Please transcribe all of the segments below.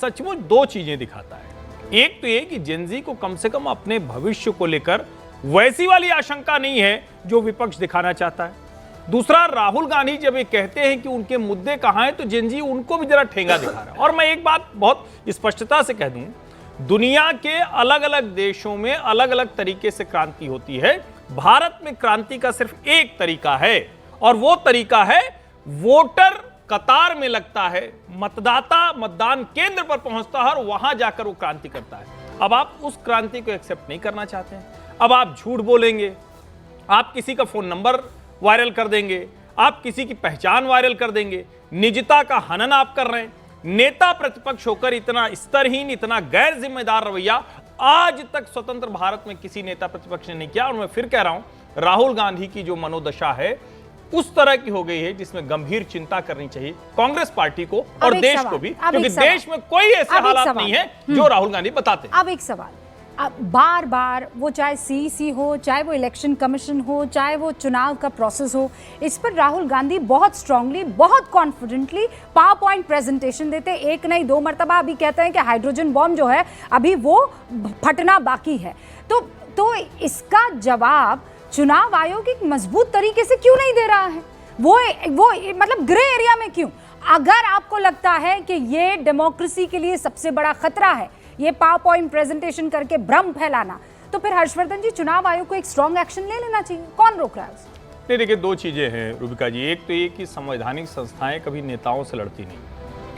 सचमुच दो चीजें दिखाता है। एक तो ये कि जेनजी को कम से कम अपने भविष्य को लेकर वैसी वाली आशंका नहीं है जो विपक्ष दिखाना चाहता है। दूसरा, राहुल गांधी जब ये कहते हैं कि उनके मुद्दे कहां हैं, तो जेनजी उनको भी जरा ठेंगा दिखा रहा है। और मैं एक बात बहुत स्पष्टता से कह दूं, दुनिया के अलग अलग देशों में अलग अलग तरीके से क्रांति होती है। भारत में क्रांति का सिर्फ एक तरीका है, और वो तरीका है वोटर कतार में लगता है, मतदाता मतदान केंद्र पर पहुंचता है और वहां जाकर वो क्रांति करता है। अब आप उस क्रांति को एक्सेप्ट नहीं करना चाहते हैं। अब आप झूठ बोलेंगे, आप किसी का फोन नंबर वायरल कर देंगे, आप किसी की पहचान वायरल कर देंगे, निजता का हनन आप कर रहे हैं। नेता प्रतिपक्ष होकर इतना स्तरहीन, इतना गैर जिम्मेदार रवैया आज तक स्वतंत्र भारत में किसी नेता प्रतिपक्ष ने नहीं किया। और मैं फिर कह रहा हूं, राहुल गांधी की जो मनोदशा है उस तरह की हो गई है जिसमें गंभीर चिंता करनी चाहिए कांग्रेस पार्टी को और देश को भी, क्योंकि देश में कोई ऐसे हालात नहीं है जो राहुल गांधी बताते हैं। अब एक सवाल, अब बार बार वो चाहे सीईसी हो, चाहे वो इलेक्शन कमीशन हो, चाहे वो चुनाव का प्रोसेस हो, इस पर राहुल गांधी बहुत स्ट्रांगली, बहुत कॉन्फिडेंटली पावर पॉइंट प्रेजेंटेशन देते, एक नहीं दो मरतबा अभी कहते हैं कि हाइड्रोजन बॉम्ब जो है अभी वो फटना बाकी है। तो इसका जवाब चुनाव आयोग एक मजबूत तरीके से क्यों नहीं दे रहा है? वो मतलब ग्रे एरिया में क्यों? अगर आपको लगता है कि ये डेमोक्रेसी के लिए सबसे बड़ा खतरा है, ये पावर पॉइंट प्रेजेंटेशन करके भ्रम फैलाना, तो फिर हर्षवर्धन जी चुनाव आयोग को एक स्ट्रॉन्ग एक्शन ले लेना चाहिए। कौन रोक रहा है उसे? नहीं, देखिए दो चीजें हैं रूबिका जी। एक तो ये कि संवैधानिक संस्थाएं कभी नेताओं से लड़ती नहीं,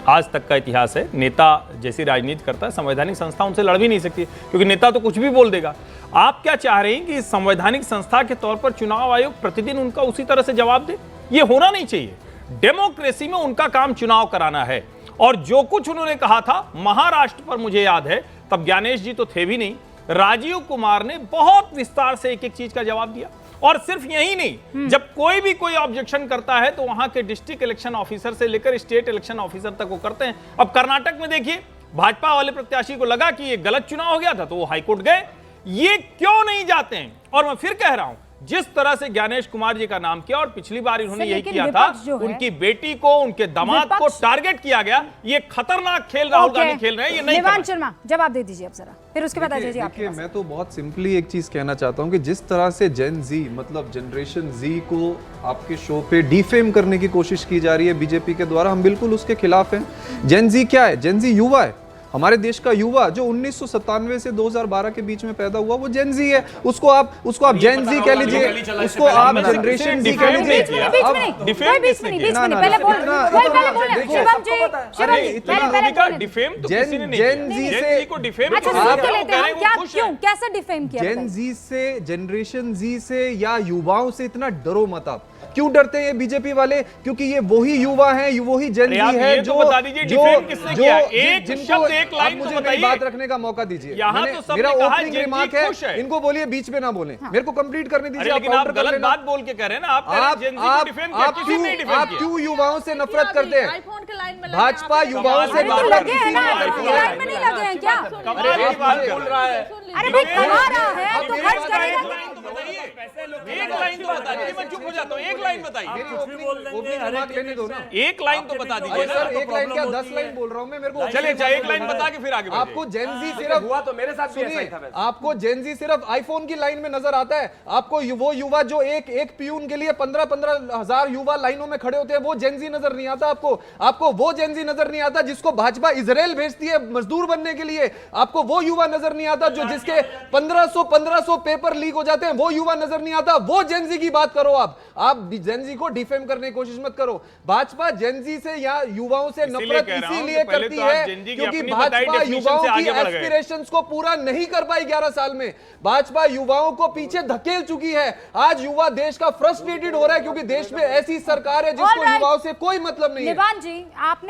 आज तक का इतिहास है। नेता जैसी राजनीति करता है, संवैधानिक संस्था उनसे लड़ भी नहीं सकती, क्योंकि नेता तो कुछ भी बोल देगा। आप क्या चाह रहे हैं कि इस संवैधानिक संस्था के तौर पर चुनाव आयोग प्रतिदिन उनका उसी तरह से जवाब दे? ये होना नहीं चाहिए। डेमोक्रेसी में उनका काम चुनाव कराना है। और जो कुछ उन्होंने कहा था महाराष्ट्र पर, मुझे याद है तब ज्ञानेश जी तो थे भी नहीं, राजीव कुमार ने बहुत विस्तार से एक एक चीज का जवाब दिया। और सिर्फ यही नहीं, जब कोई भी कोई ऑब्जेक्शन करता है तो वहां के डिस्ट्रिक्ट इलेक्शन ऑफिसर से लेकर स्टेट इलेक्शन ऑफिसर तक वो करते हैं। अब कर्नाटक में देखिए, भाजपा वाले प्रत्याशी को लगा कि ये गलत चुनाव हो गया था तो वो हाईकोर्ट गए। ये क्यों नहीं जाते हैं? और मैं फिर कह रहा हूं, जिस तरह से ज्ञानेश कुमार जी का नाम किया और पिछली बार इन्होंने यही किया था, उनकी बेटी को, उनके दामाद को टारगेट किया गया। ये खतरनाक खेल राहुल गांधी खेल रहे हैं, ये नहीं। निवान शर्मा जवाब दे दीजिए अब जरा, फिर उसके बाद अजय जी आपके पास। मैं तो बहुत सिंपली एक चीज कहना चाहता हूं कि जिस तरह से जेन जी, मतलब जनरेशन जी को आपके शो पे डिफेम करने की कोशिश की जा रही है बीजेपी के द्वारा, हम बिल्कुल उसके खिलाफ हैं। जेन जी क्या है? जेन जी युवा है, हमारे देश का युवा जो 1997 से 2012 के बीच में पैदा हुआ, वो जेन जी है। उसको आप जेन जी कह लीजिए, उसको आप जनरेशन जी कह लीजिए। जेन जी से, जनरेशन जी से या युवाओं से इतना डरो मत आप। क्यों डरते हैं ये बीजेपी वाले? क्योंकि ये वही युवा हैं, वही जेन जी है जो बता दीजिए डिफेम किसने किया? एक शब्द, एक लाइन तो बताइए। बात रखने का मौका दीजिए। तो मेरा ओपनिंग रिमार्क है, इनको बोलिए बीच में ना बोले, मेरे को कंप्लीट करने दीजिए। लेकिन आप गलत बात बोल के कह रहे हैं ना। आप क्यों युवाओं से नफरत करते हैं? भाजपा युवाओं से नफरत नहीं लगे हैं क्या? बोल रहा है। अरे भाई कमा रहा है तो खर्च करेगा। एक लाइन तो बता दीजिए, मैं चुप हो जाता हूँ। एक लाइन बताइए, लेने दो ना। एक लाइन तो बता दीजिए ना। सर एक लाइन क्या 10 लाइन बोल रहा हूँ मैं, मेरे को चलिए चाहे एक लाइन बता के फिर आगे। आपको जेन जी सिर्फ हुआ तो मेरे साथ भी ऐसा ही था। आपको जेन जी सिर्फ आईफोन की लाइन में नजर आता है। आपको वो युवा जो एक पियून के लिए 15-15 हजार युवा लाइनों में खड़े होते हैं, वो जेन जी नजर नहीं आता आपको वो जेन जी नजर नहीं आता जिसको भाजपा इजराइल भेजती है मजदूर बनने के लिए। आपको वो युवा नजर नहीं आता जो जिसके 1500 पेपर लीक हो जाते हैं, वो युवा नजर नहीं आता। वो जेन जी की बात करो। आप जेन जी को डिफेम करने की कोशिश मत करो। भाजपा जेन जी से या युवाओं से नफरत इसीलिए करती है क्योंकि भाजपा युवाओं की एस्पिरेशंस को पूरा नहीं कर पाई 11 साल में। भाजपा युवाओं को पीछे धकेल चुकी है। आज युवा देश का फ्रस्ट्रेटेड हो रहा है क्योंकि देश में ऐसी सरकार है जिसको युवाओं से कोई मतलब नहीं है। निवान जी, आप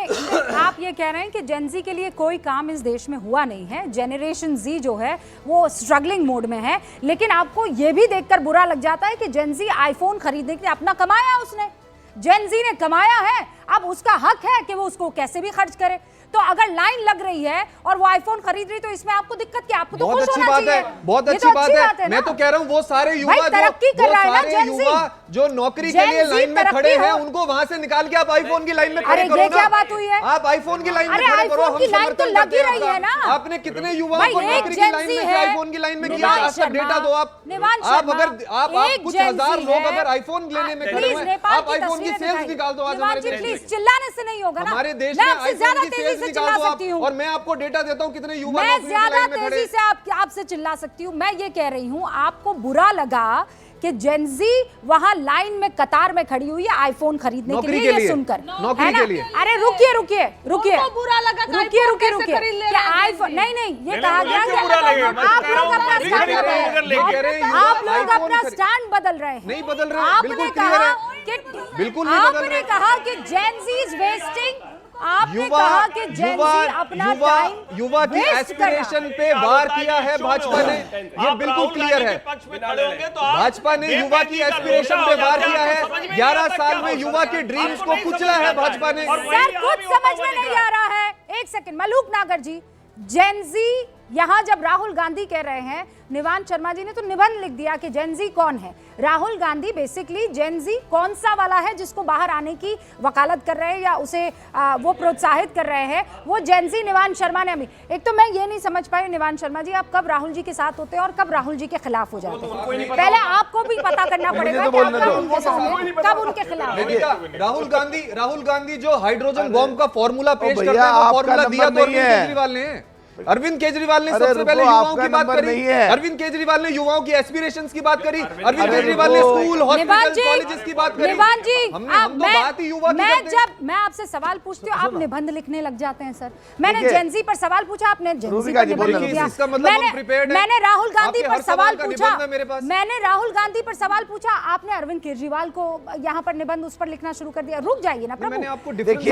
ये कह रहे हैं कि जेन जी के लिए कोई काम इस देश में हुआ नहीं है, जनरेशन जी जो है वो स्ट्रगलिंग मोड में है, लेकिन आपको ये भी देखकर बुरा लग जाता है कि जेन जी आईफोन खरीदने के लिए अपना कमाया, उसने जेन जी ने कमाया है, अब उसका हक है कि वो उसको कैसे भी खर्च करे। तो अगर लाइन लग रही है और वो आईफोन खरीद रही तो इसमें आपको दिक्कत क्या? आपको तो बहुत खुश अच्छी होना बात चाहिए। है, बहुत ये अच्छी तो बात है। ना। मैं तो कह रहा हूँ वो सारे युवा भाई तरक्की कर रहा है ना Gen Z। जो नौकरी के Gen लिए Z लाइन में तरक्की खड़े हैं हो। उनको वहां से निकाल के आप आईफोन की लाइन में खड़े अरे करो ये ना। क्या बात हुई है? आप आईफोन की लाइन में अरे खड़े करो, आईफोन हम की लाइन तो समर्थन लग करते ही हैं रही है आपका। ना। आपने कितने युवाओं भाई को एक नौकरी की Gen लाइन Z में से है। आईफोन की लाइन में किया? निवान आपका शर्मा, डेटा दो आप निवान आप शर्मा, अगर आप एक कुछ Gen हजार Z लोग है। अगर आईफोन लेने में खड़े प्लीज हुए नेपाल आप आईफोन की तस्वीरें सेल्स दिखाइए। निकाल दो आज निवान हमारे जी देश प्लीज में। चिल्लाने से नहीं होगा ना। हमारे देश मैं में आपसे ज्यादा आईफोन की तेजी सेल्स से निकाल चिल्ला दो आप सकती हूँ। और मैं आपको डेटा देता हूँ कितने युवा मैं नौकरी की ज्यादा लाइन में खड़े तेजी से आपसे चिल्ला सकती हूँ। मैं ये कह रही हूँ आपको बुरा लगा कि जेनजी वहां लाइन में कतार में खड़ी हुई है आईफोन खरीदने के नौकरी लिए के लिए। ये सुनकर नौकरी है ना? के लिए। अरे रुकिए रुकिए रुकिए उनको बुरा लगा कि रुकिए iPhone रुकिए कैसे रुकिए खरीद ले क्या रहा है आईफोन नहीं नहीं ये नहीं, कहा मुझे गया क्यों कि बुरा लगेगा? मैं तो आप कह रहा लोग हूँ, अपना मैं भी स्टैंड खरीदूंगा बदल अगर रहे लेके। कह रहे हैं हैं। आप युवा लोग iPhone अपना खरीद- स्टैंड बदल रहे हैं। नहीं बदल रहे, आपने बिल्कुल क्लियर कहा है। कि बिल्कुल नहीं बदल आपने रहे। कहा कि जेनजी इज वेस्टिंग। आपने युवा कहा कि जेनजी अपना टाइम युवा की एस्पिरेशन पे वार किया है भाजपा ने, ये बिल्कुल क्लियर है। भाजपा ने युवा की एस्पिरेशन पे वार किया है। 11 साल में युवा के ड्रीम्स को कुचला है भाजपा ने। सर कुछ समझ में नहीं आ रहा है। एक सेकंड मलूक नागर जी, जेनजी यहां जब राहुल गांधी कह रहे हैं, निवान शर्मा जी ने तो निबंध लिख दिया कि जेनजी कौन है। राहुल गांधी बेसिकली जेनजी कौन सा वाला है जिसको बाहर आने की वकालत कर रहे हैं या उसे वो प्रोत्साहित कर रहे हैं, वो जेनजी निवान शर्मा ने। एक तो मैं ये नहीं समझ पाई निवान शर्मा जी, आप कब राहुल जी के साथ होते हैं और कब राहुल जी के खिलाफ हो जाते हैं? पहले आपको भी पता करना पड़ेगा कि आप कब उनके साथ हैं, कब उनके खिलाफ हैं। राहुल गांधी जो हाइड्रोजन बॉम्ब का फॉर्मूला पेश करते भैया, हैं, वो आपका फॉर्मूला दिया नंबर तो नहीं है। केजरीवाल ने। अरविंद केजरीवाल ने अरे सबसे पहले रुको, युवाओं की आपका बात नंबर करी। नहीं है। अरविंद केजरीवाल ने युवाओं की एस्पिरेशंस की बात करी। अरविंद अरे केजरीवाल ने रुको। स्कूल, निवान हॉस्पिटल, जी, कॉलेजेस की बात करी। निवान जी, हम तो बात ही युवा की मैं करते हैं। जब मैं आपसे सवाल पूछती हूँ आप निबंध लिखने लग जाते हैं सर। मैंने ठीक है। जेनजी पर सवाल पूछा, आपने जेनजी रूबिका पर जी, निबंध बोलिए। लिख दिया। इसका मतलब हम prepared हैं। मैंने राहुल गांधी आपके पर हर सवाल सवाल का पूछा, निबंध है मेरे पास। मैंने राहुल गांधी पर सवाल पूछा, आपने अरविंद केजरीवाल को यहाँ पर निबंध उस पर लिखना शुरू कर दिया। रुक जाइए ना मैंने प्रभु। आपको डिफरेंस देखिए